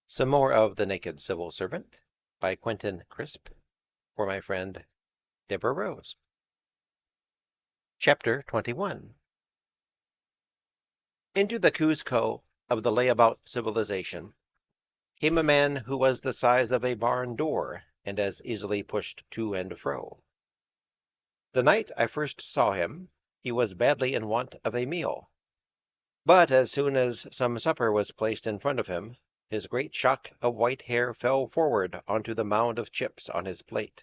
Some more of The Naked Civil Servant by Quentin Crisp for my friend Deborah Rose. Chapter 21. Into the Cuzco of the layabout civilization came a man who was the size of a barn door and as easily pushed to and fro. The night I first saw him, he was badly in want of a meal. But as soon as some supper was placed in front of him, his great shock of white hair fell forward onto the mound of chips on his plate.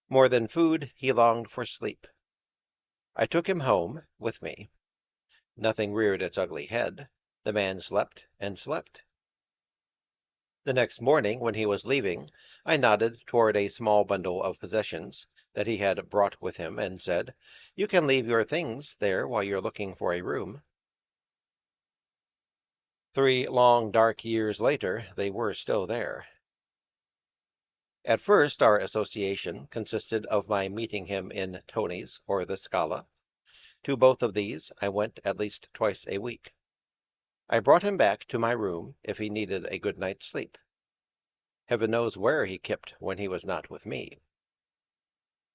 More than food, he longed for sleep. I took him home with me. Nothing reared its ugly head. The man slept and slept. The next morning, when he was leaving, I nodded toward a small bundle of possessions that he had brought with him and said, "You can leave your things there while you're looking for a room." 3 long, dark years later, they were still there. At first, our association consisted of my meeting him in Tony's or the Scala. To both of these I went at least twice a week. I brought him back to my room if he needed a good night's sleep. Heaven knows where he kept when he was not with me.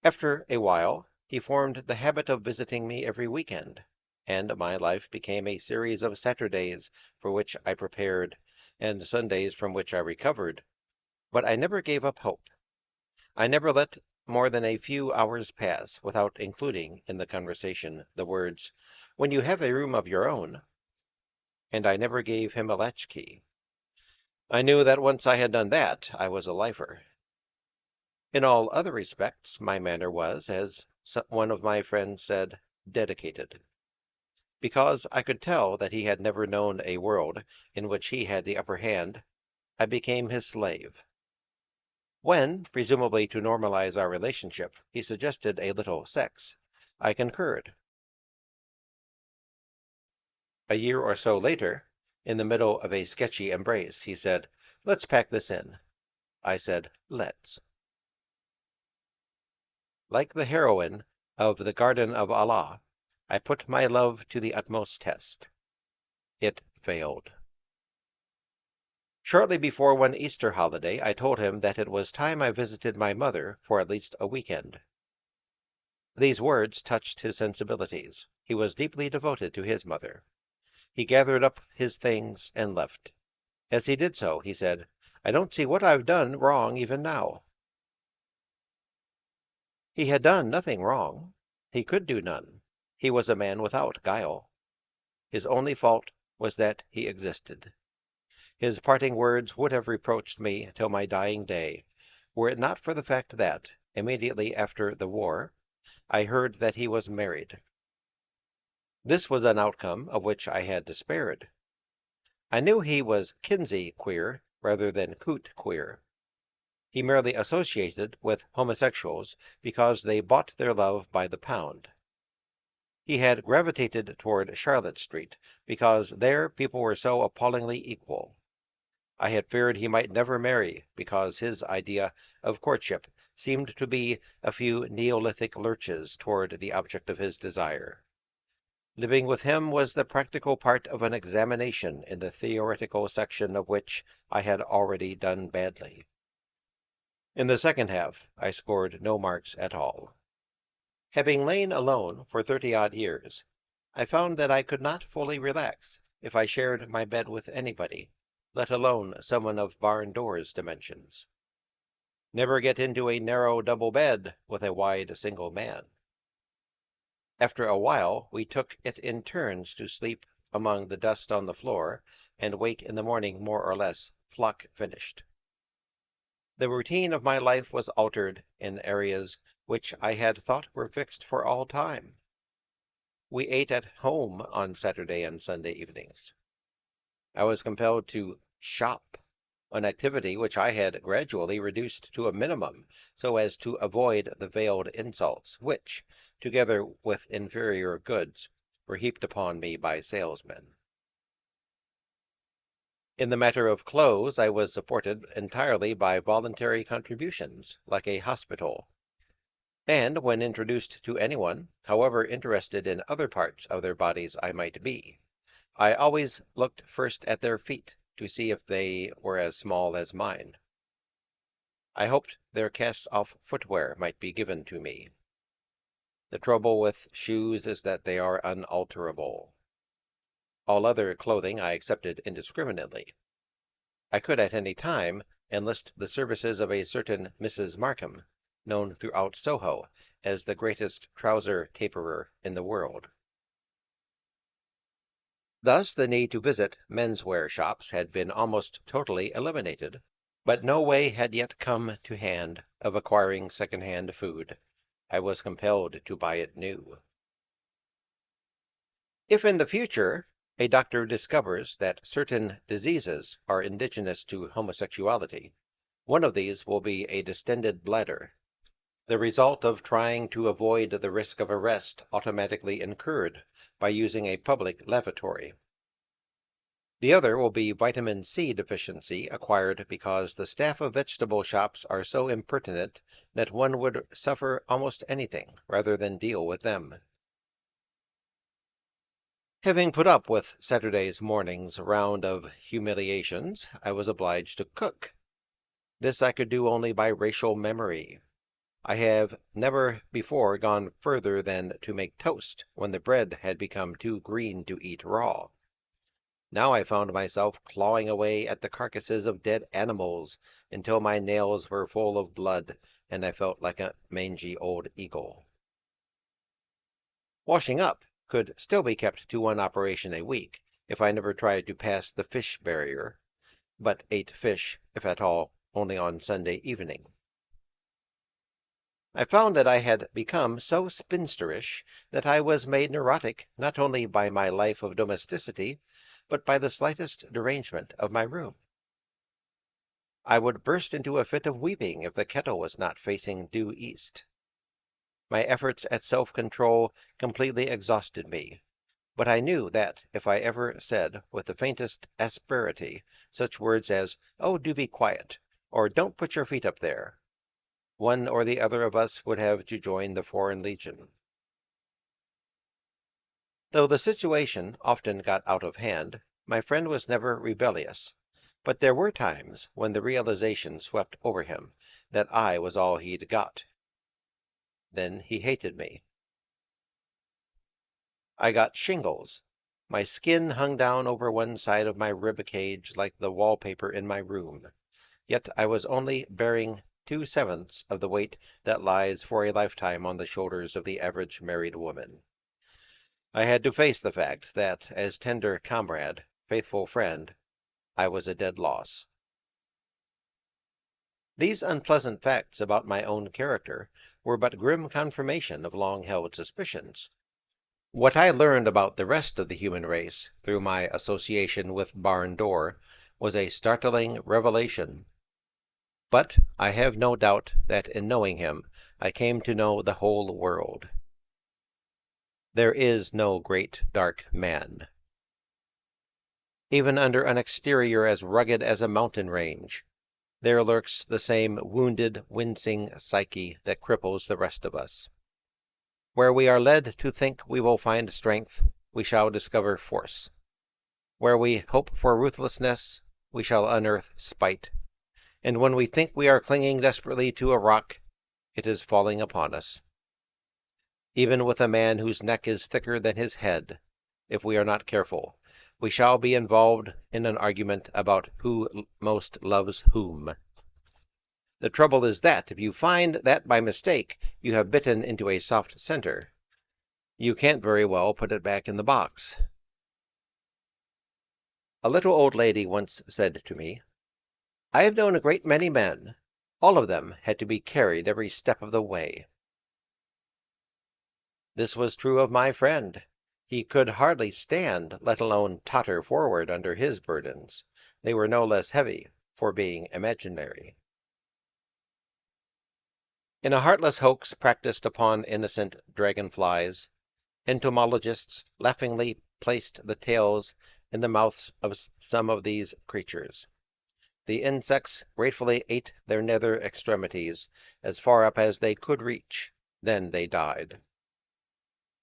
After a while, he formed the habit of visiting me every weekend, and my life became a series of Saturdays for which I prepared, and Sundays from which I recovered. But I never gave up hope. I never let more than a few hours pass without including in the conversation the words, "when you have a room of your own," and I never gave him a latchkey. I knew that once I had done that, I was a lifer. In all other respects, my manner was, as one of my friends said, dedicated. Because I could tell that he had never known a world in which he had the upper hand, I became his slave. When, presumably to normalize our relationship, he suggested a little sex, I concurred. A year or so later, in the middle of a sketchy embrace, he said, "Let's pack this in." I said, "Let's." Like the heroine of The Garden of Allah, I put my love to the utmost test. It failed. Shortly before one Easter holiday, I told him that it was time I visited my mother for at least a weekend. These words touched his sensibilities. He was deeply devoted to his mother. He gathered up his things and left. As he did so, he said, "I don't see what I've done wrong even now." He had done nothing wrong. He could do none. He was a man without guile. His only fault was that he existed. His parting words would have reproached me till my dying day, were it not for the fact that, immediately after the war, I heard that he was married. This was an outcome of which I had despaired. I knew he was Kinsey queer rather than Coot queer. He merely associated with homosexuals because they bought their love by the pound. He had gravitated toward Charlotte Street because there people were so appallingly equal. I had feared he might never marry because his idea of courtship seemed to be a few Neolithic lurches toward the object of his desire. Living with him was the practical part of an examination in the theoretical section of which I had already done badly. In the second half, I scored no marks at all. Having lain alone for 30-odd years, I found that I could not fully relax if I shared my bed with anybody, let alone someone of barn doors dimensions. Never get into a narrow double bed with a wide single man. After a while, we took it in turns to sleep among the dust on the floor and wake in the morning more or less flock finished. The routine of my life was altered in areas which I had thought were fixed for all time. We ate at home on Saturday and Sunday evenings. I was compelled to shop, an activity which I had gradually reduced to a minimum so as to avoid the veiled insults which, together with inferior goods, were heaped upon me by salesmen. In the matter of clothes, I was supported entirely by voluntary contributions, like a hospital. And when introduced to anyone, however interested in other parts of their bodies I might be, I always looked first at their feet to see if they were as small as mine. I hoped their cast-off footwear might be given to me. The trouble with shoes is that they are unalterable. All other clothing I accepted indiscriminately. I could at any time enlist the services of a certain Mrs. Markham, known throughout Soho as the greatest trouser taperer in the world. Thus the need to visit menswear shops had been almost totally eliminated, but no way had yet come to hand of acquiring second-hand food. I was compelled to buy it new. If in the future a doctor discovers that certain diseases are indigenous to homosexuality, one of these will be a distended bladder, the result of trying to avoid the risk of arrest automatically incurred by using a public lavatory. The other will be vitamin C deficiency acquired because the staff of vegetable shops are so impertinent that one would suffer almost anything rather than deal with them. Having put up with Saturday's morning's round of humiliations, I was obliged to cook. This I could do only by racial memory. I have never before gone further than to make toast when the bread had become too green to eat raw. Now I found myself clawing away at the carcasses of dead animals until my nails were full of blood and I felt like a mangy old eagle. Washing up could still be kept to one operation a week if I never tried to pass the fish barrier, but ate fish, if at all, only on Sunday evening. I found that I had become so spinsterish that I was made neurotic not only by my life of domesticity, but by the slightest derangement of my room. I would burst into a fit of weeping if the kettle was not facing due east. My efforts at self-control completely exhausted me, but I knew that if I ever said with the faintest asperity such words as, "Oh, do be quiet," or "Don't put your feet up there," one or the other of us would have to join the Foreign Legion. Though the situation often got out of hand, my friend was never rebellious, but there were times when the realization swept over him that I was all he'd got. Then he hated me. I got shingles. My skin hung down over one side of my rib cage like the wallpaper in my room, yet I was only bearing 2/7 of the weight that lies for a lifetime on the shoulders of the average married woman. I had to face the fact that, as tender comrade, faithful friend, I was a dead loss. These unpleasant facts about my own character were but grim confirmation of long-held suspicions. What I learned about the rest of the human race through my association with Barn Door was a startling revelation. But I have no doubt that in knowing him I came to know the whole world. There is no great dark man. Even under an exterior as rugged as a mountain range, there lurks the same wounded, wincing psyche that cripples the rest of us. Where we are led to think we will find strength, we shall discover force. Where we hope for ruthlessness, we shall unearth spite. And when we think we are clinging desperately to a rock, it is falling upon us. Even with a man whose neck is thicker than his head, if we are not careful, we shall be involved in an argument about who most loves whom. The trouble is that if you find that by mistake you have bitten into a soft center, you can't very well put it back in the box. A little old lady once said to me, "I have known a great many men. All of them had to be carried every step of the way." This was true of my friend. He could hardly stand, let alone totter forward under his burdens. They were no less heavy for being imaginary. In a heartless hoax practiced upon innocent dragonflies, entomologists laughingly placed the tails in the mouths of some of these creatures. The insects gratefully ate their nether extremities as far up as they could reach. Then they died.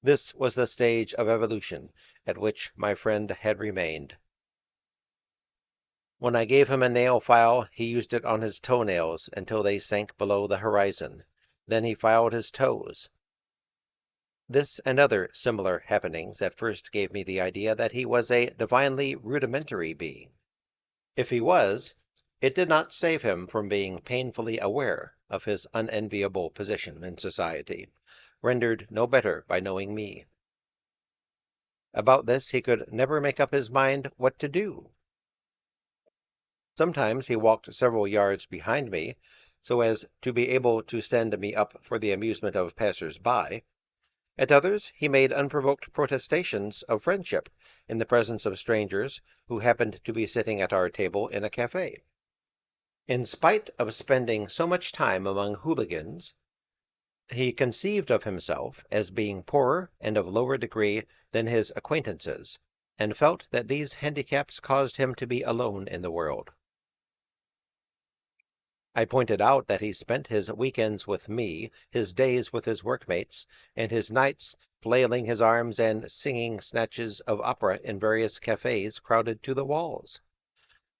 This was the stage of evolution at which my friend had remained. When I gave him a nail file, he used it on his toenails until they sank below the horizon. Then he filed his toes. This and other similar happenings at first gave me the idea that he was a divinely rudimentary being. If he was, it did not save him from being painfully aware of his unenviable position in society, rendered no better by knowing me. About this he could never make up his mind what to do. Sometimes he walked several yards behind me, so as to be able to send me up for the amusement of passers-by. At others he made unprovoked protestations of friendship in the presence of strangers who happened to be sitting at our table in a cafe. In spite of spending so much time among hooligans, he conceived of himself as being poorer and of lower degree than his acquaintances, and felt that these handicaps caused him to be alone in the world. I pointed out that he spent his weekends with me, his days with his workmates, and his nights flailing his arms and singing snatches of opera in various cafes crowded to the walls.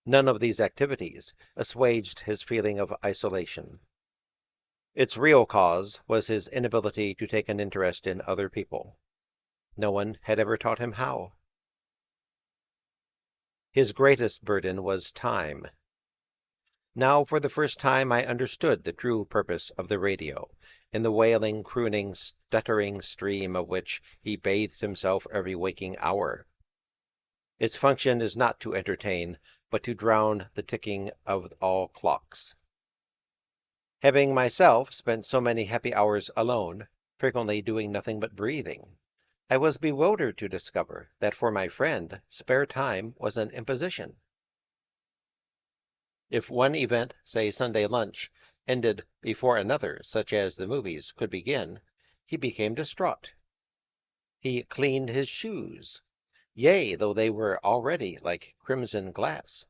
None of these activities assuaged his feeling of isolation. Its real cause was his inability to take an interest in other people. No one had ever taught him how. His greatest burden was time. Now for the first time I understood the true purpose of the radio, in the wailing, crooning, stuttering stream of which he bathed himself every waking hour. Its function is not to entertain, but to drown the ticking of all clocks. Having myself spent so many happy hours alone, frequently doing nothing but breathing, I was bewildered to discover that for my friend spare time was an imposition. If one event, say Sunday lunch, ended before another, such as the movies, could begin, he became distraught. He cleaned his shoes, yea, though they were already like crimson glass.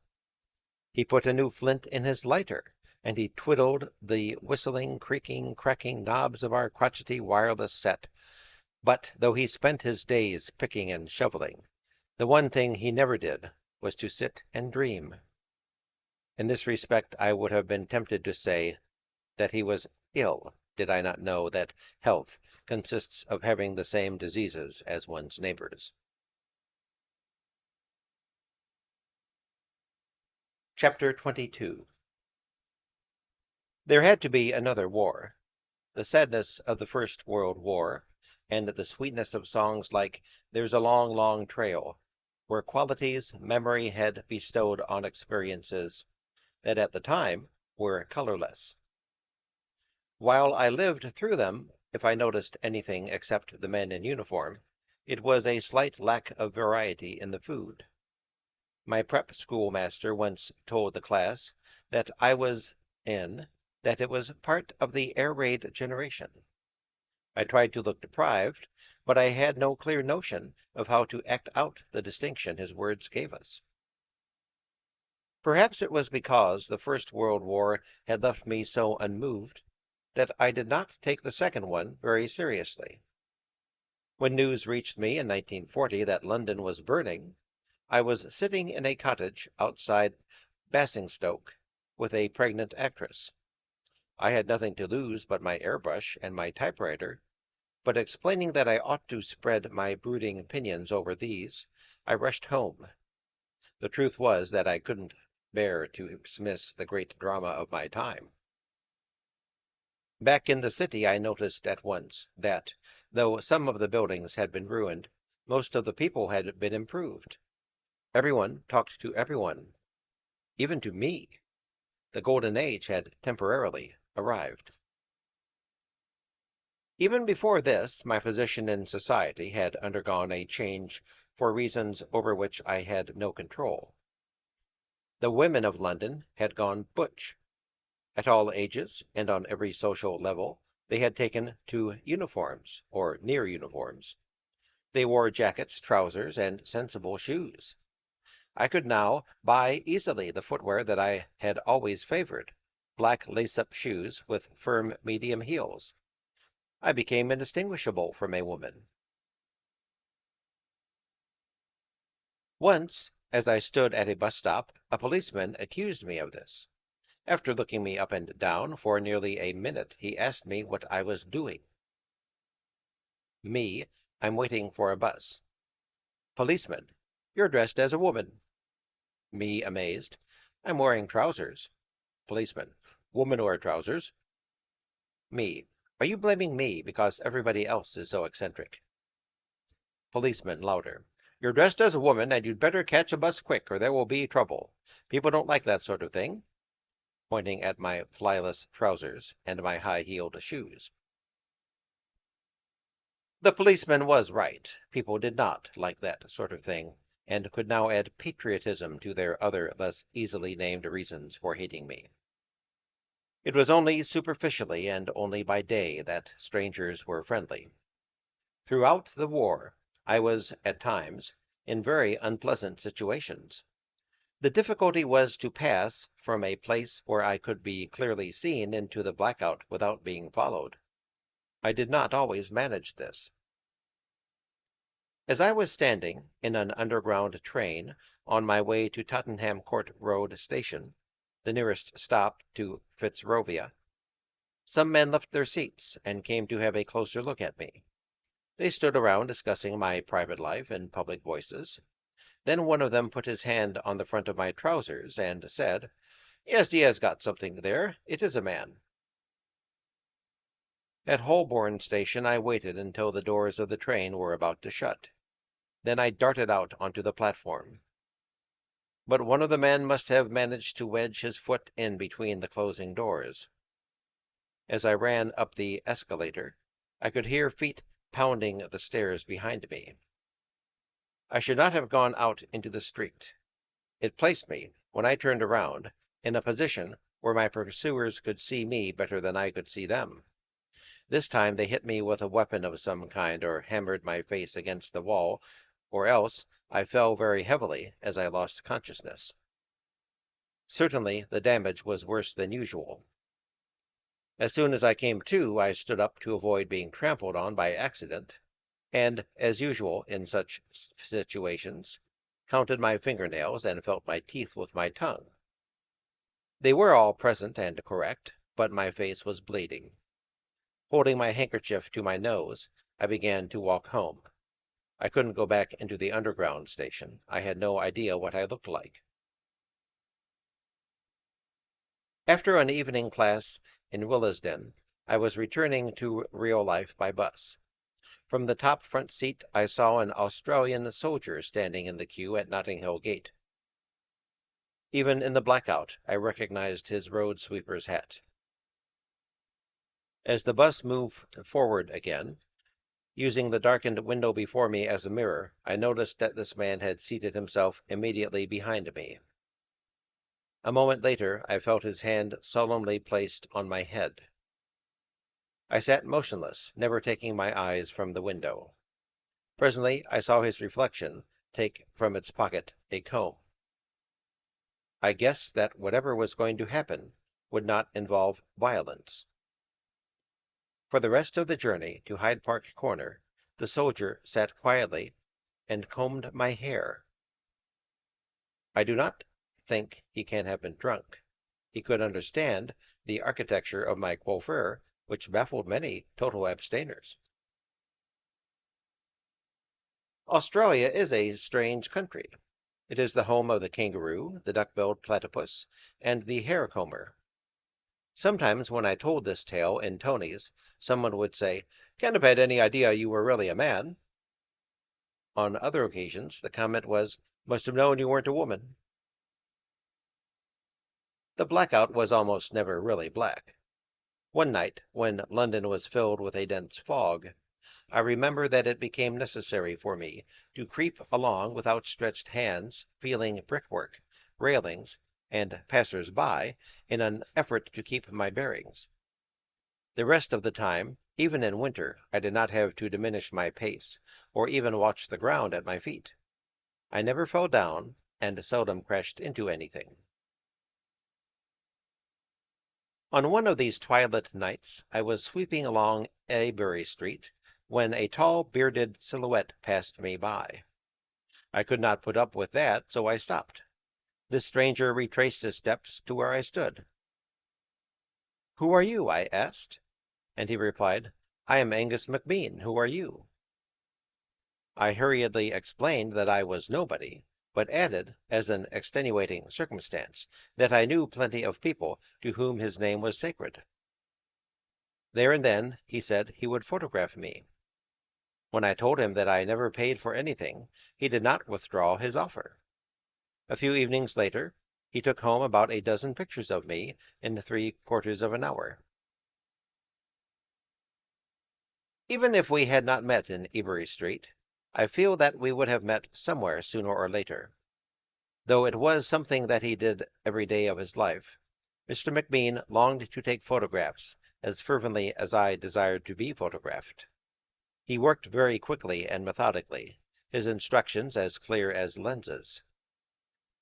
He put a new flint in his lighter, and he twiddled the whistling, creaking, cracking knobs of our crotchety wireless set. But though he spent his days picking and shoveling, the one thing he never did was to sit and dream. In this respect I would have been tempted to say that he was ill, did I not know that health consists of having the same diseases as one's neighbors. Chapter 22. There had to be another war. The sadness of the First World War, and the sweetness of songs like "There's a Long, Long Trail," were qualities memory had bestowed on experiences that at the time were colorless. While I lived through them, if I noticed anything except the men in uniform, it was a slight lack of variety in the food. My prep schoolmaster once told the class that I was in that it was part of the air raid generation. I tried to look deprived, but I had no clear notion of how to act out the distinction his words gave us. Perhaps it was because the First World War had left me so unmoved that I did not take the second one very seriously. When news reached me in 1940 that London was burning, I was sitting in a cottage outside Basingstoke with a pregnant actress. I had nothing to lose but my airbrush and my typewriter, but explaining that I ought to spread my brooding opinions over these, I rushed home. The truth was that I couldn't bear to miss the great drama of my time. Back in the city I noticed at once that, though some of the buildings had been ruined, most of the people had been improved. Everyone talked to everyone, even to me. The golden age had temporarily arrived. Even before this, my position in society had undergone a change for reasons over which I had no control. The women of London had gone butch. At all ages and on every social level, they had taken to uniforms, or near uniforms. They wore jackets, trousers, and sensible shoes. I could now buy easily the footwear that I had always favored, black lace-up shoes with firm medium heels. I became indistinguishable from a woman. Once, As I stood at a bus stop, a policeman accused me of this. After looking me up and down for nearly a minute, he asked me what I was doing. Me, I'm waiting for a bus. Policeman, you're dressed as a woman. Me, amazed, I'm wearing trousers. Policeman, women wear trousers. Me, are you blaming me because everybody else is so eccentric? Policeman, louder, you're dressed as a woman and you'd better catch a bus quick or there will be trouble. People don't like that sort of thing, pointing at my flyless trousers and my high-heeled shoes. The policeman was right. People did not like that sort of thing, and could now add patriotism to their other less easily named reasons for hating me. It was only superficially and only by day that strangers were friendly. Throughout the war, I was, at times, in very unpleasant situations. The difficulty was to pass from a place where I could be clearly seen into the blackout without being followed. I did not always manage this. As I was standing in an underground train on my way to Tottenham Court Road Station, the nearest stop to Fitzrovia, some men left their seats and came to have a closer look at me. They stood around discussing my private life in public voices. Then one of them put his hand on the front of my trousers and said, "Yes, he has got something there. It is a man." At Holborn Station I waited until the doors of the train were about to shut. Then I darted out onto the platform. But one of the men must have managed to wedge his foot in between the closing doors. As I ran up the escalator, I could hear feet pounding the stairs behind me. I should not have gone out into the street. It placed me, when I turned around, in a position where my pursuers could see me better than I could see them. This time they hit me with a weapon of some kind or hammered my face against the wall, or else I fell very heavily as I lost consciousness. Certainly the damage was worse than usual. As soon as I came to, I stood up to avoid being trampled on by accident, and, as usual in such situations, counted my fingernails and felt my teeth with my tongue. They were all present and correct, but my face was bleeding. Holding my handkerchief to my nose, I began to walk home. I couldn't go back into the underground station. I had no idea what I looked like. After an evening class in Willesden, I was returning to real life by bus. From the top front seat, I saw an Australian soldier standing in the queue at Notting Hill Gate. Even in the blackout, I recognized his road sweeper's hat. As the bus moved forward again, using the darkened window before me as a mirror, I noticed that this man had seated himself immediately behind me. A moment later, I felt his hand solemnly placed on my head. I sat motionless, never taking my eyes from the window. Presently, I saw his reflection take from its pocket a comb. I guessed that whatever was going to happen would not involve violence. For the rest of the journey to Hyde Park Corner, the soldier sat quietly and combed my hair. I do not think he can have been drunk. He could understand the architecture of my coiffure, which baffled many total abstainers. Australia is a strange country. It is the home of the kangaroo, the duck-billed platypus, and the hair-comber. Sometimes when I told this tale in Tony's, someone would say, "Can't have had any idea you were really a man." On other occasions, the comment was, "Must have known you weren't a woman." The blackout was almost never really black. One night, when London was filled with a dense fog, I remember that it became necessary for me to creep along with outstretched hands, feeling brickwork, railings, and passers-by in an effort to keep my bearings. The rest of the time, even in winter, I did not have to diminish my pace, or even watch the ground at my feet. I never fell down, and seldom crashed into anything. On one of these twilight nights, I was sweeping along Avebury Street when a tall, bearded silhouette passed me by. I could not put up with that, so I stopped. This stranger retraced his steps to where I stood. "Who are you?" I asked, and he replied, "I am Angus McBean. Who are you?" I hurriedly explained that I was nobody, but added, as an extenuating circumstance, that I knew plenty of people to whom his name was sacred. There and then he said he would photograph me. When I told him that I never paid for anything, he did not withdraw his offer. A few evenings later, he took home about a dozen pictures of me in 3/4 of an hour. Even if we had not met in Ebury Street, I feel that we would have met somewhere sooner or later. Though it was something that he did every day of his life, Mr. McBean longed to take photographs as fervently as I desired to be photographed. He worked very quickly and methodically, his instructions as clear as lenses.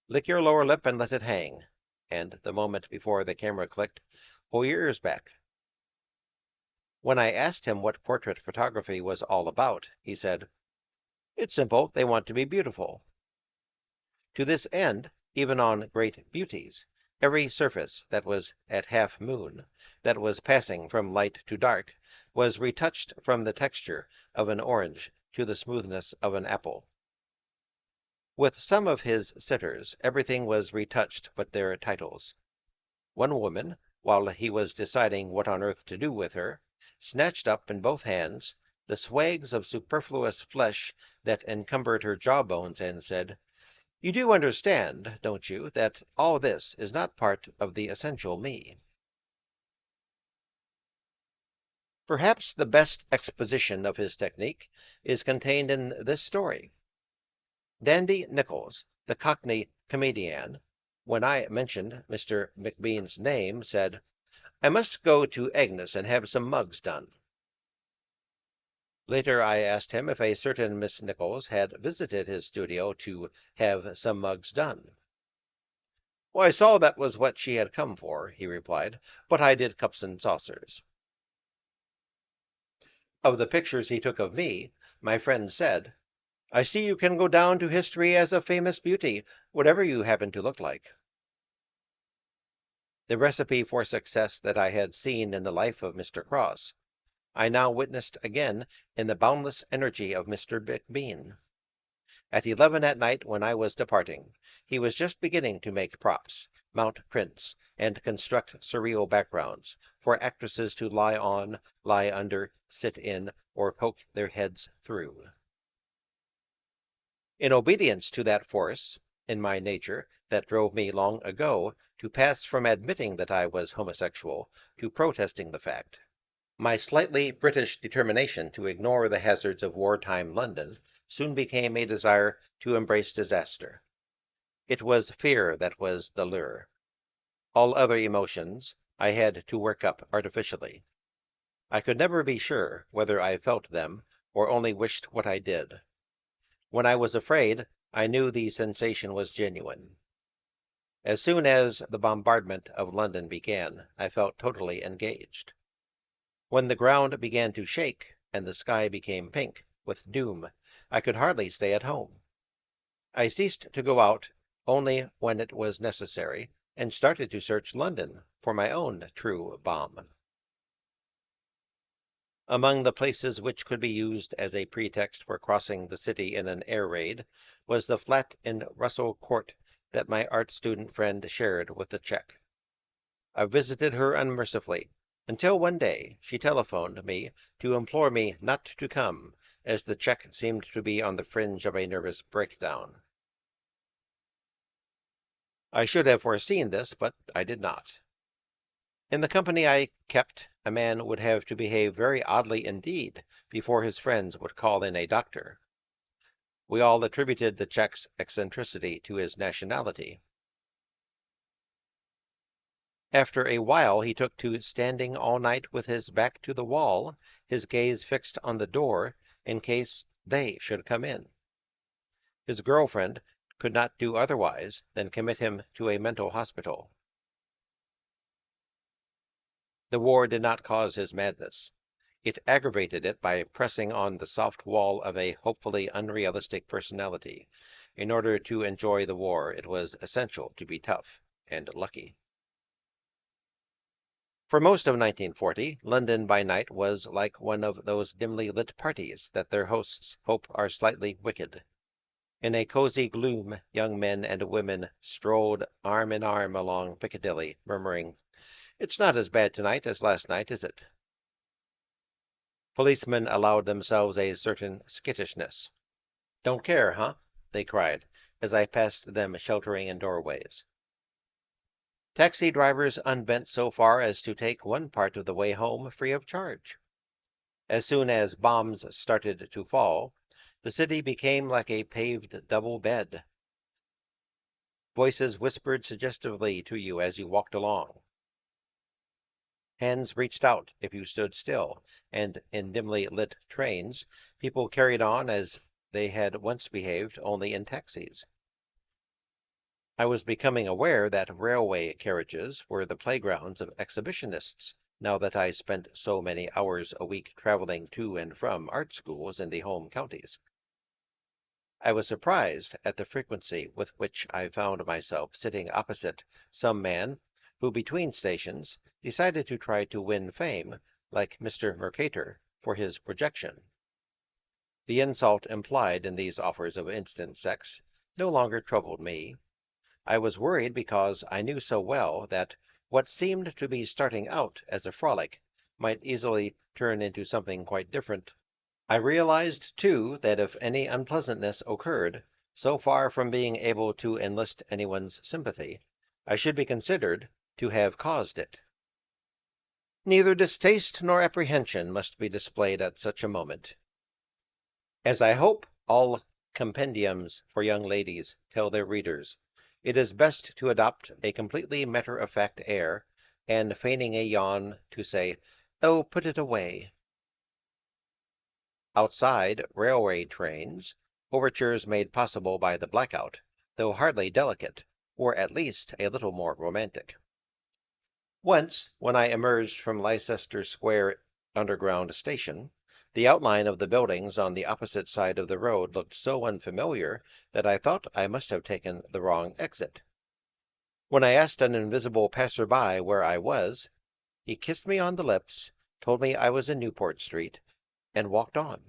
"Lick your lower lip and let it hang," and the moment before the camera clicked, "pull your ears back." When I asked him what portrait photography was all about, he said, "It's simple. They want to be beautiful." To this end, even on great beauties, every surface that was at half moon, that was passing from light to dark, was retouched from the texture of an orange to the smoothness of an apple. With some of his sitters, everything was retouched but their titles. One woman, while he was deciding what on earth to do with her, snatched up in both hands the swags of superfluous flesh that encumbered her jawbones, and said, "You do understand, don't you, that all this is not part of the essential me?" Perhaps the best exposition of his technique is contained in this story. Dandy Nichols, the Cockney comedian, when I mentioned Mr. McBean's name, said, "I must go to Agnes and have some mugs done." Later I asked him if a certain Miss Nichols had visited his studio to have some mugs done. "Well, I saw that was what she had come for," he replied, "but I did cups and saucers." Of the pictures he took of me, my friend said, "I see you can go down to history as a famous beauty, whatever you happen to look like." The recipe for success that I had seen in the life of Mr. Cross, I now witnessed again in the boundless energy of Mr. McBean. At 11 at night, when I was departing, he was just beginning to make props, mount prints, and construct surreal backgrounds for actresses to lie on, lie under, sit in, or poke their heads through. In obedience to that force in my nature that drove me long ago to pass from admitting that I was homosexual to protesting the fact, my slightly British determination to ignore the hazards of wartime London soon became a desire to embrace disaster. It was fear that was the lure. All other emotions I had to work up artificially. I could never be sure whether I felt them or only wished what I did. When I was afraid, I knew the sensation was genuine. As soon as the bombardment of London began, I felt totally engaged. When the ground began to shake and the sky became pink with doom, I could hardly stay at home. I ceased to go out only when it was necessary, and started to search London for my own true bomb. Among the places which could be used as a pretext for crossing the city in an air raid was the flat in Russell Court that my art student friend shared with the Czech. I visited her unmercifully, until one day she telephoned me to implore me not to come, as the Czech seemed to be on the fringe of a nervous breakdown. I should have foreseen this, but I did not. In the company I kept, a man would have to behave very oddly indeed before his friends would call in a doctor. We all attributed the Czech's eccentricity to his nationality. After a while he took to standing all night with his back to the wall, his gaze fixed on the door in case they should come in. His girlfriend could not do otherwise than commit him to a mental hospital. The war did not cause his madness. It aggravated it by pressing on the soft wall of a hopefully unrealistic personality, In order to enjoy the war, it was essential to be tough and lucky. For most of 1940, London by night was like one of those dimly lit parties that their hosts hope are slightly wicked. In a cozy gloom, young men and women strolled arm in arm along Piccadilly, murmuring, "It's not as bad tonight as last night, is it?" Policemen allowed themselves a certain skittishness. "Don't care, huh?" they cried, as I passed them sheltering in doorways. Taxi drivers unbent so far as to take one part of the way home free of charge. As soon as bombs started to fall, the city became like a paved double bed. Voices whispered suggestively to you as you walked along. Hands reached out if you stood still, and in dimly lit trains, people carried on as they had once behaved only in taxis. I was becoming aware that railway carriages were the playgrounds of exhibitionists, now that I spent so many hours a week traveling to and from art schools in the home counties. I was surprised at the frequency with which I found myself sitting opposite some man who, between stations, decided to try to win fame, like Mr. Mercator, for his projection. The insult implied in these offers of instant sex no longer troubled me. I was worried because I knew so well that what seemed to be starting out as a frolic might easily turn into something quite different. I realized, too, that if any unpleasantness occurred, so far from being able to enlist anyone's sympathy, I should be considered to have caused it. Neither distaste nor apprehension must be displayed at such a moment. As I hope all compendiums for young ladies tell their readers, it is best to adopt a completely matter-of-fact air, and feigning a yawn, to say, "Oh, put it away." Outside railway trains, overtures made possible by the blackout, though hardly delicate, were at least a little more romantic. Once, when I emerged from Leicester Square Underground Station, the outline of the buildings on the opposite side of the road looked so unfamiliar that I thought I must have taken the wrong exit. When I asked an invisible passer-by where I was, he kissed me on the lips, told me I was in Newport Street, and walked on.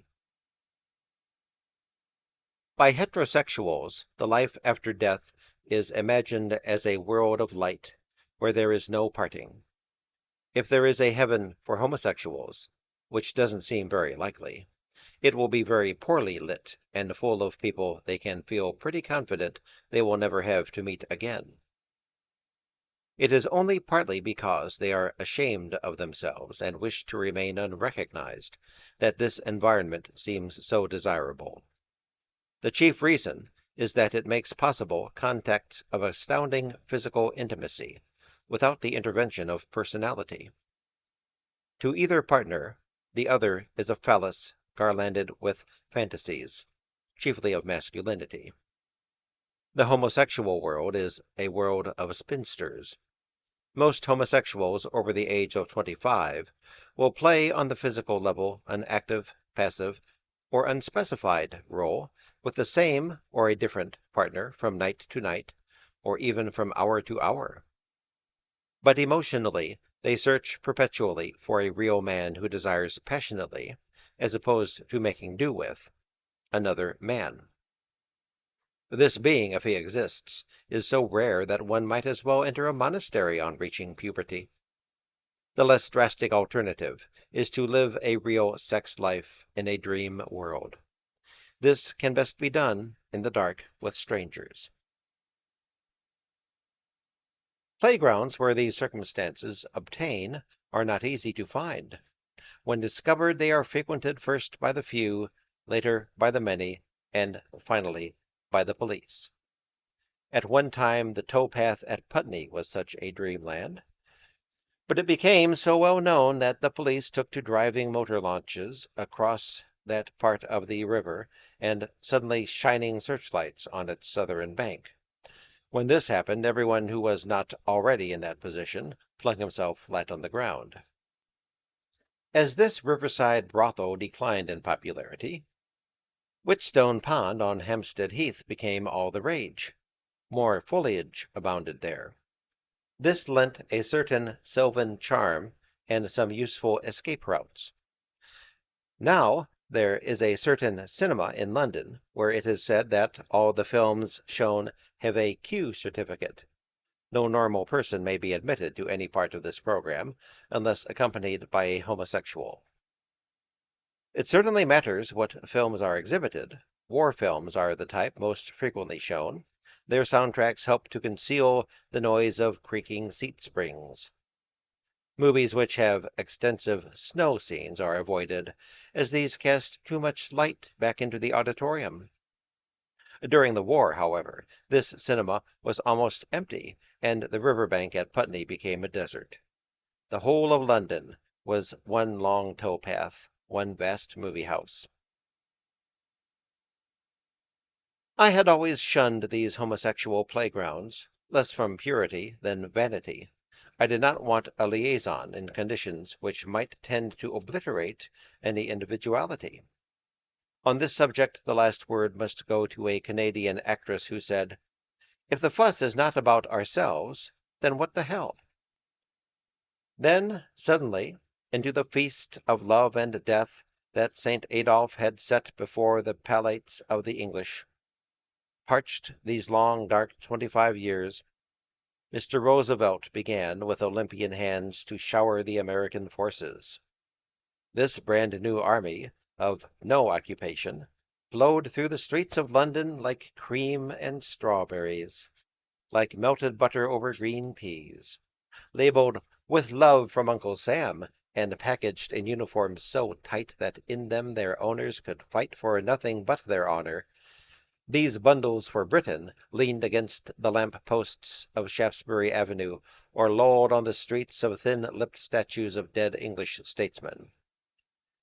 By heterosexuals, the life after death is imagined as a world of light, where there is no parting. If there is a heaven for homosexuals, which doesn't seem very likely, it will be very poorly lit and full of people they can feel pretty confident they will never have to meet again. It is only partly because they are ashamed of themselves and wish to remain unrecognized that this environment seems so desirable. The chief reason is that it makes possible contacts of astounding physical intimacy, without the intervention of personality. To either partner, the other is a phallus garlanded with fantasies, chiefly of masculinity. The homosexual world is a world of spinsters. Most homosexuals over the age of 25 will play on the physical level an active, passive, or unspecified role with the same or a different partner from night to night, or even from hour to hour. But emotionally, they search perpetually for a real man who desires passionately, as opposed to making do with, another man. This being, if he exists, is so rare that one might as well enter a monastery on reaching puberty. The less drastic alternative is to live a real sex life in a dream world. This can best be done in the dark with strangers. Playgrounds where these circumstances obtain are not easy to find. When discovered, they are frequented first by the few, later by the many, and finally by the police. At one time, the towpath at Putney was such a dreamland, but it became so well known that the police took to driving motor launches across that part of the river and suddenly shining searchlights on its southern bank. When this happened, everyone who was not already in that position flung himself flat on the ground. As this riverside brothel declined in popularity, Whetstone Pond on Hampstead Heath became all the rage. More foliage abounded there. This lent a certain sylvan charm and some useful escape routes. Now there is a certain cinema in London where it is said that all the films shown have a Q certificate. No normal person may be admitted to any part of this program unless accompanied by a homosexual. It certainly matters what films are exhibited. War films are the type most frequently shown. Their soundtracks help to conceal the noise of creaking seat springs. Movies which have extensive snow scenes are avoided, as these cast too much light back into the auditorium. During the war, however, this cinema was almost empty, and the riverbank at Putney became a desert. The whole of London was one long towpath, one vast movie house. I had always shunned these homosexual playgrounds, less from purity than vanity. I did not want a liaison in conditions which might tend to obliterate any individuality. On this subject the last word must go to a Canadian actress who said, "If the fuss is not about ourselves, then what the hell?" Then, suddenly, into the feast of love and death that St. Adolphe had set before the palates of the English, parched these long, dark 25 years, Mr. Roosevelt began with Olympian hands to shower the American forces. This brand new army, of no occupation, flowed through the streets of London like cream and strawberries, like melted butter over green peas, labeled "With love from Uncle Sam," and packaged in uniforms so tight that in them their owners could fight for nothing but their honor. These bundles for Britain leaned against the lamp-posts of Shaftesbury Avenue, or lolled on the streets of thin-lipped statues of dead English statesmen.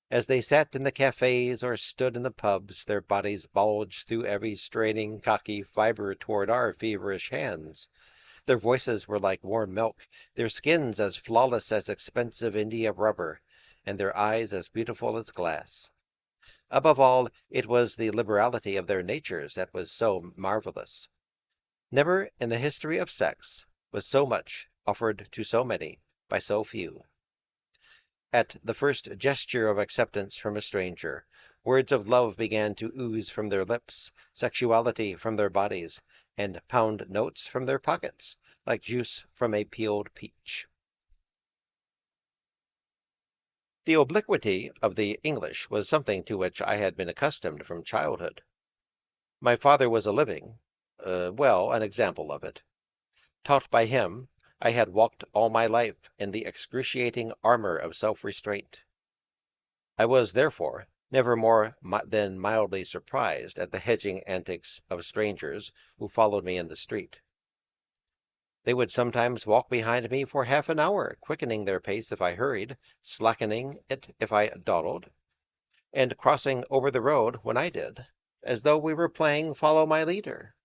As they sat in the cafes or stood in the pubs, their bodies bulged through every straining, cocky fiber toward our feverish hands. Their voices were like warm milk, their skins as flawless as expensive India rubber, and their eyes as beautiful as glass. Above all, it was the liberality of their natures that was so marvelous. Never in the history of sex was so much offered to so many by so few. At the first gesture of acceptance from a stranger, words of love began to ooze from their lips, sexuality from their bodies, and pound notes from their pockets, like juice from a peeled peach. The obliquity of the English was something to which I had been accustomed from childhood. My father was a living, an example of it. Taught by him, I had walked all my life in the excruciating armor of self-restraint. I was, therefore, never more than mildly surprised at the hedging antics of strangers who followed me in the street. They would sometimes walk behind me for half an hour, quickening their pace if I hurried, slackening it if I dawdled, and crossing over the road when I did, as though we were playing Follow My Leader.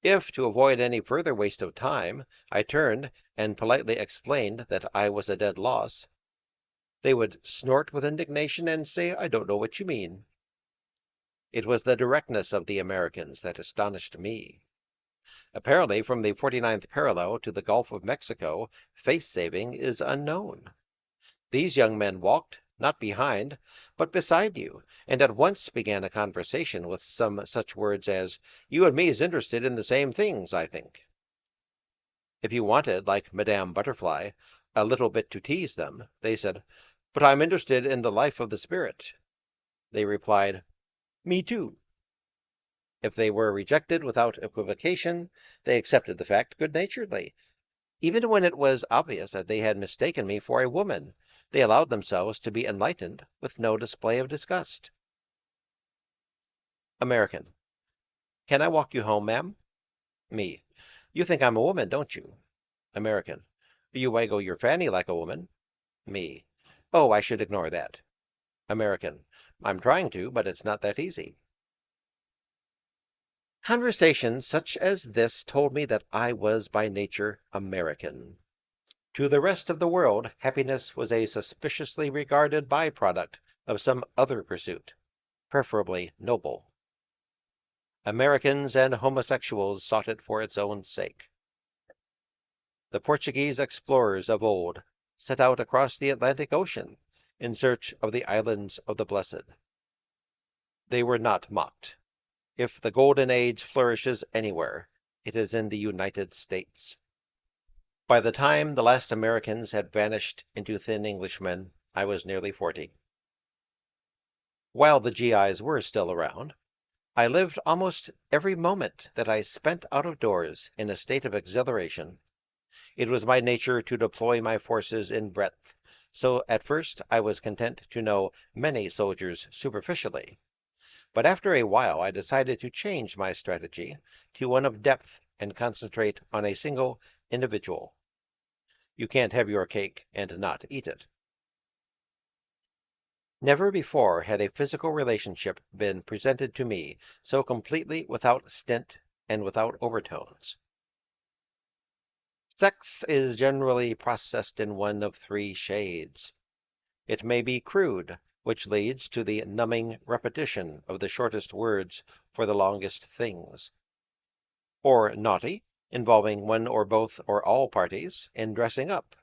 If, to avoid any further waste of time, I turned and politely explained that I was a dead loss, they would snort with indignation and say, "I don't know what you mean." It was the directness of the Americans that astonished me. Apparently, from the 49th parallel to the Gulf of Mexico, face-saving is unknown. These young men walked, not behind, but beside you, and at once began a conversation with some such words as, "You and me is interested in the same things, I think." If you wanted, like Madame Butterfly, a little bit to tease them, they said, "But I'm interested in the life of the spirit." They replied, "Me too." If they were rejected without equivocation, they accepted the fact good-naturedly. Even when it was obvious that they had mistaken me for a woman, they allowed themselves to be enlightened with no display of disgust. American. Can I walk you home, ma'am? Me. You think I'm a woman, don't you? American. You waggle your fanny like a woman. Me. Oh, I should ignore that. American. I'm trying to, but it's not that easy. Conversations such as this told me that I was by nature American. To the rest of the world, happiness was a suspiciously regarded by-product of some other pursuit. preferably noble. Americans and homosexuals sought it for its own sake. The Portuguese explorers of old set out across the Atlantic Ocean in search of the islands of the blessed. They were not mocked. If the Golden Age flourishes anywhere, it is in the United States. By the time the last Americans had vanished into thin Englishmen, I was nearly 40. While the GIs were still around, I lived almost every moment that I spent out of doors in a state of exhilaration. It was my nature to deploy my forces in breadth, so at first I was content to know many soldiers superficially. But after a while I decided to change my strategy to one of depth and concentrate on a single individual. You can't have your cake and not eat it. Never before had a physical relationship been presented to me so completely without stint and without overtones. Sex is generally processed in one of three shades. It may be crude, which leads to the numbing repetition of the shortest words for the longest things. Or naughty, involving one or both or all parties in dressing up.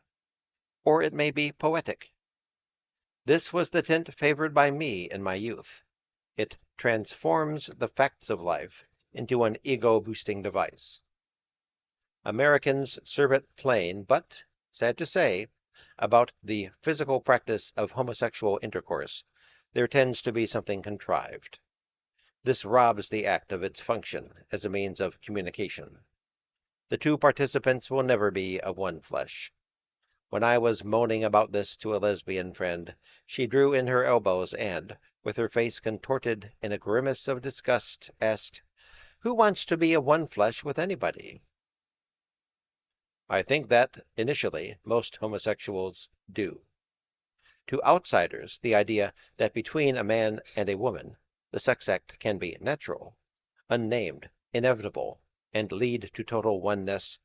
Or it may be poetic. This was the tint favored by me in my youth. It transforms the facts of life into an ego-boosting device. Americans serve it plain, but, sad to say, about the physical practice of homosexual intercourse, there tends to be something contrived. This robs the act of its function as a means of communication. The two participants will never be of one flesh. When I was moaning about this to a lesbian friend, she drew in her elbows and, with her face contorted in a grimace of disgust, asked, "Who wants to be of one flesh with anybody?" I think that, initially, most homosexuals do. To outsiders, the idea that between a man and a woman, the sex act can be natural, unnamed, inevitable, and lead to total oneness,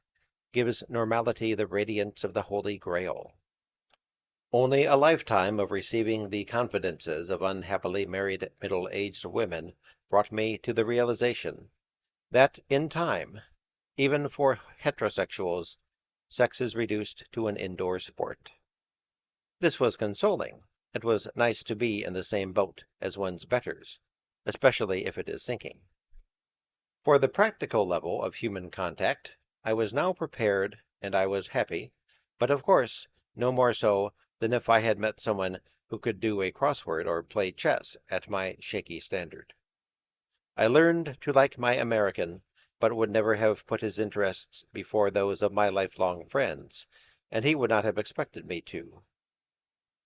gives normality the radiance of the Holy Grail. Only a lifetime of receiving the confidences of unhappily married middle-aged women brought me to the realization that, in time, even for heterosexuals, sex is reduced to an indoor sport. This was consoling. It was nice to be in the same boat as one's betters, especially if it is sinking. For the practical level of human contact, I was now prepared and I was happy, but of course, no more so than if I had met someone who could do a crossword or play chess at my shaky standard. I learned to like my American, but would never have put his interests before those of my lifelong friends, and he would not have expected me to.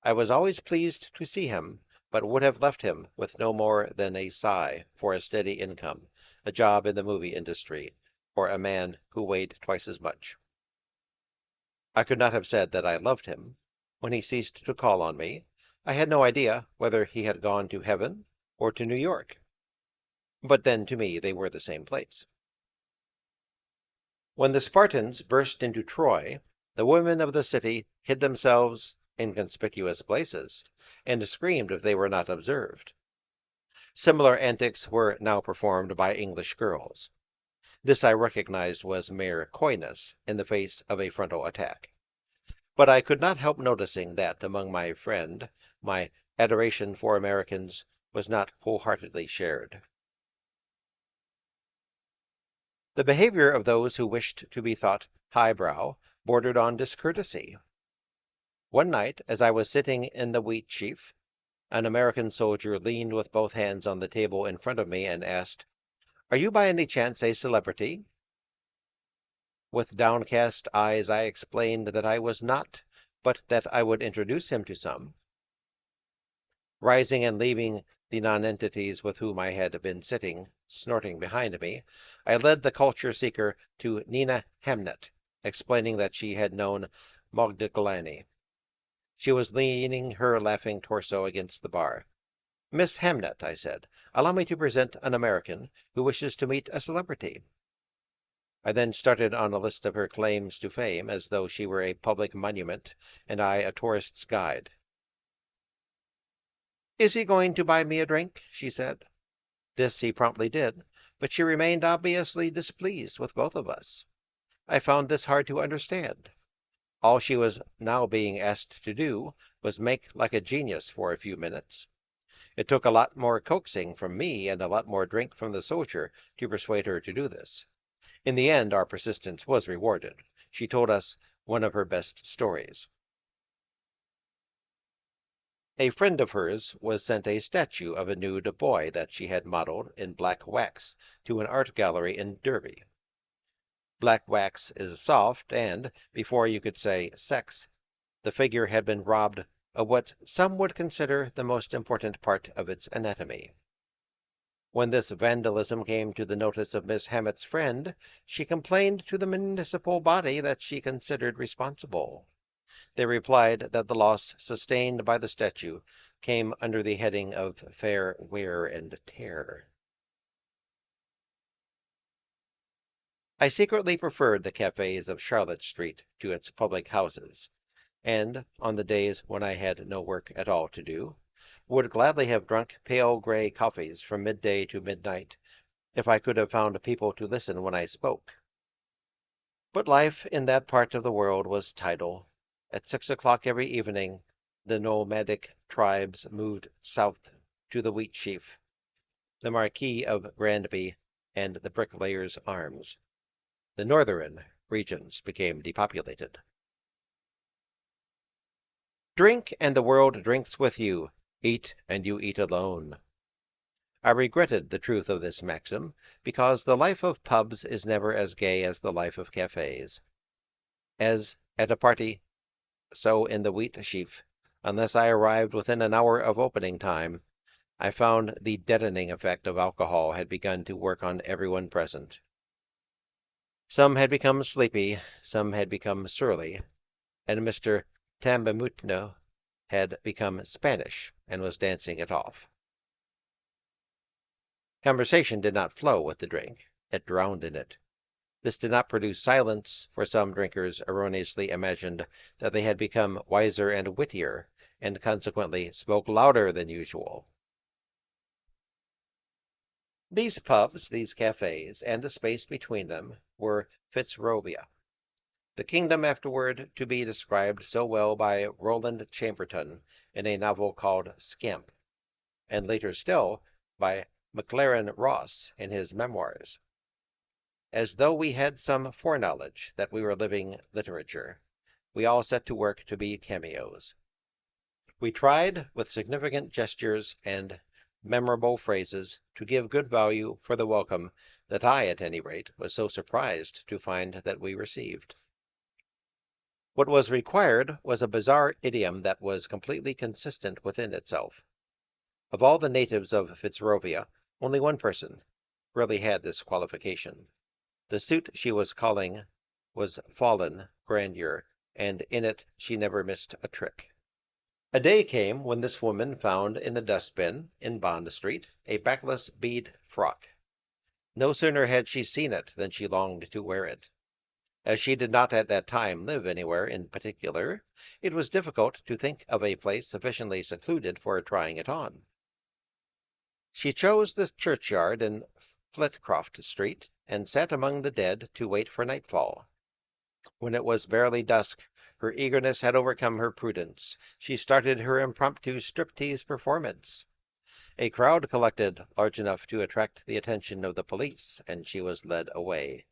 I was always pleased to see him, but would have left him with no more than a sigh for a steady income, a job in the movie industry, or a man who weighed twice as much. I could not have said that I loved him. When he ceased to call on me, I had no idea whether he had gone to heaven or to New York. But then to me they were the same place. When the Spartans burst into Troy, the women of the city hid themselves in conspicuous places, and screamed if they were not observed. Similar antics were now performed by English girls. This I recognized was mere coyness in the face of a frontal attack. But I could not help noticing that among my friend, my adoration for Americans was not wholeheartedly shared. The behavior of those who wished to be thought highbrow bordered on discourtesy. One night, as I was sitting in the wheat sheaf, an American soldier leaned with both hands on the table in front of me and asked, "Are you by any chance a celebrity?" With downcast eyes I explained that I was not, but that I would introduce him to some. Rising and leaving the nonentities with whom I had been sitting, snorting behind me, I led the culture seeker to Nina Hamnet, explaining that she had known Modigliani. She was leaning her laughing torso against the bar. "Miss Hamnet," I said, "allow me to present an American who wishes to meet a celebrity." I then started on a list of her claims to fame as though she were a public monument and I a tourist's guide. "Is he going to buy me a drink?" she said. This he promptly did, but she remained obviously displeased with both of us. I found this hard to understand. All she was now being asked to do was make like a genius for a few minutes. It took a lot more coaxing from me and a lot more drink from the soldier to persuade her to do this. In the end, our persistence was rewarded. She told us one of her best stories. A friend of hers was sent a statue of a nude boy that she had modeled in black wax to an art gallery in Derby. Black wax is soft, and, before you could say sex, the figure had been robbed of what some would consider the most important part of its anatomy. When this vandalism came to the notice of Miss Hammett's friend, she complained to the municipal body that she considered responsible. They replied that the loss sustained by the statue came under the heading of fair wear and tear. I secretly preferred the cafes of Charlotte Street to its public houses, and, on the days when I had no work at all to do, would gladly have drunk pale gray coffees from midday to midnight, if I could have found people to listen when I spoke. But life in that part of the world was tidal. At 6 o'clock every evening, the nomadic tribes moved south to the Wheat Sheaf, the Marquis of Granby, and the Bricklayers' Arms. The northern regions became depopulated. Drink, and the world drinks with you. Eat, and you eat alone. I regretted the truth of this maxim, because the life of pubs is never as gay as the life of cafes. As at a party, so in the Wheat Sheaf, unless I arrived within an hour of opening time, I found the deadening effect of alcohol had begun to work on everyone present. Some had become sleepy, some had become surly, and Mr. Tambamutno had become Spanish and was dancing it off. Conversation did not flow with the drink. It drowned in it. This did not produce silence, for some drinkers erroneously imagined that they had become wiser and wittier, and consequently spoke louder than usual. These pubs, these cafes, and the space between them were Fitzrovia, the kingdom afterward to be described so well by Roland Chamberton in a novel called Scamp, and later still by McLaren Ross in his memoirs. As though we had some foreknowledge that we were living literature, we all set to work to be cameos. We tried, with significant gestures and memorable phrases, to give good value for the welcome that I, at any rate, was so surprised to find that we received. What was required was a bizarre idiom that was completely consistent within itself. Of all the natives of Fitzrovia, only one person really had this qualification. The suit she was calling was Fallen Grandeur, and in it she never missed a trick. A day came when this woman found in a dustbin in Bond Street a backless bead frock. No sooner had she seen it than she longed to wear it. As she did not at that time live anywhere in particular, it was difficult to think of a place sufficiently secluded for trying it on. She chose the churchyard in Flitcroft Street, and sat among the dead to wait for nightfall. When it was barely dusk, her eagerness had overcome her prudence. She started her impromptu striptease performance. A crowd collected large enough to attract the attention of the police, and she was led away.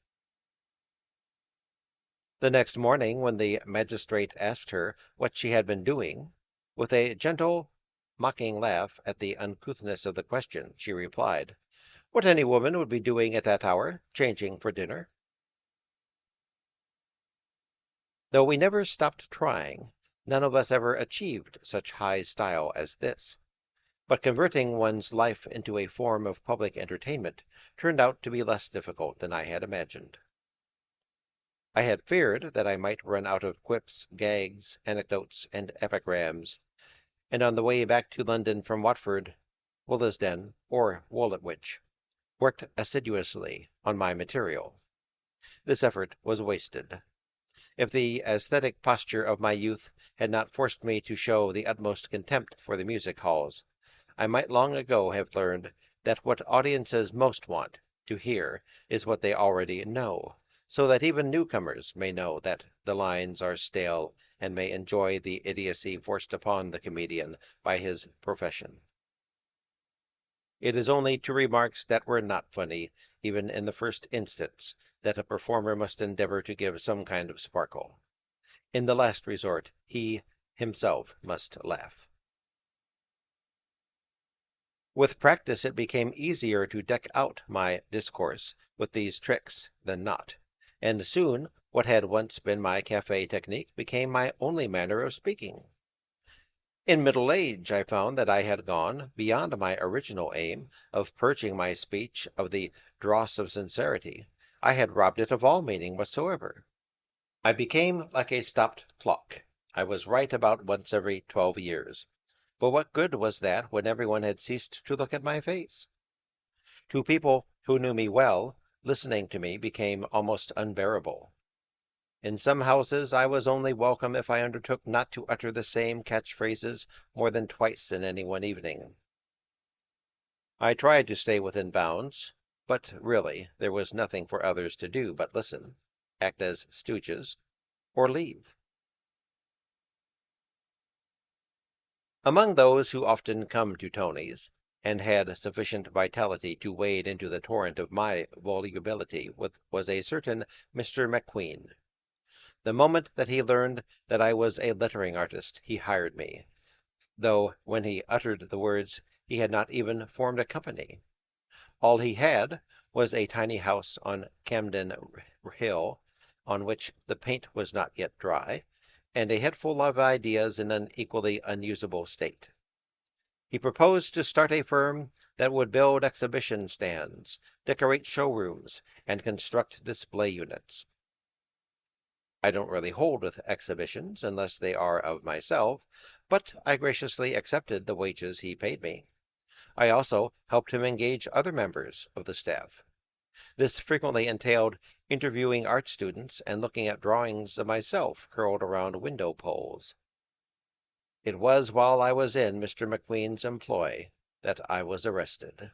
The next morning, when the magistrate asked her what she had been doing, with a gentle, mocking laugh at the uncouthness of the question, she replied, "What any woman would be doing at that hour, changing for dinner." Though we never stopped trying, none of us ever achieved such high style as this. But converting one's life into a form of public entertainment turned out to be less difficult than I had imagined. I had feared that I might run out of quips, gags, anecdotes, and epigrams, and on the way back to London from Watford, Willesden, or Woolwich, worked assiduously on my material. This effort was wasted. If the aesthetic posture of my youth had not forced me to show the utmost contempt for the music halls, I might long ago have learned that what audiences most want to hear is what they already know, so that even newcomers may know that the lines are stale and may enjoy the idiocy forced upon the comedian by his profession. It is only to remarks that were not funny, even in the first instance, that a performer must endeavor to give some kind of sparkle. In the last resort, he himself must laugh. With practice it became easier to deck out my discourse with these tricks than not, and soon what had once been my cafe technique became my only manner of speaking. In middle age I found that I had gone beyond my original aim of purging my speech of the dross of sincerity. I had robbed it of all meaning whatsoever. I became like a stopped clock. I was right about once every 12 years. But what good was that when everyone had ceased to look at my face? To people who knew me well, listening to me became almost unbearable. In some houses I was only welcome if I undertook not to utter the same catch-phrases more than twice in any one evening. I tried to stay within bounds, but really there was nothing for others to do but listen, act as stooges, or leave. Among those who often come to Tony's, and had sufficient vitality to wade into the torrent of my volubility, was a certain Mr. McQueen. The moment that he learned that I was a lettering artist, he hired me, though when he uttered the words he had not even formed a company. All he had was a tiny house on Camden Hill, on which the paint was not yet dry, and a head full of ideas in an equally unusable state. He proposed to start a firm that would build exhibition stands, decorate showrooms, and construct display units. I don't really hold with exhibitions unless they are of myself, but I graciously accepted the wages he paid me. I also helped him engage other members of the staff. This frequently entailed interviewing art students and looking at drawings of myself curled around window poles. It was while I was in Mr. McQueen's employ that I was arrested.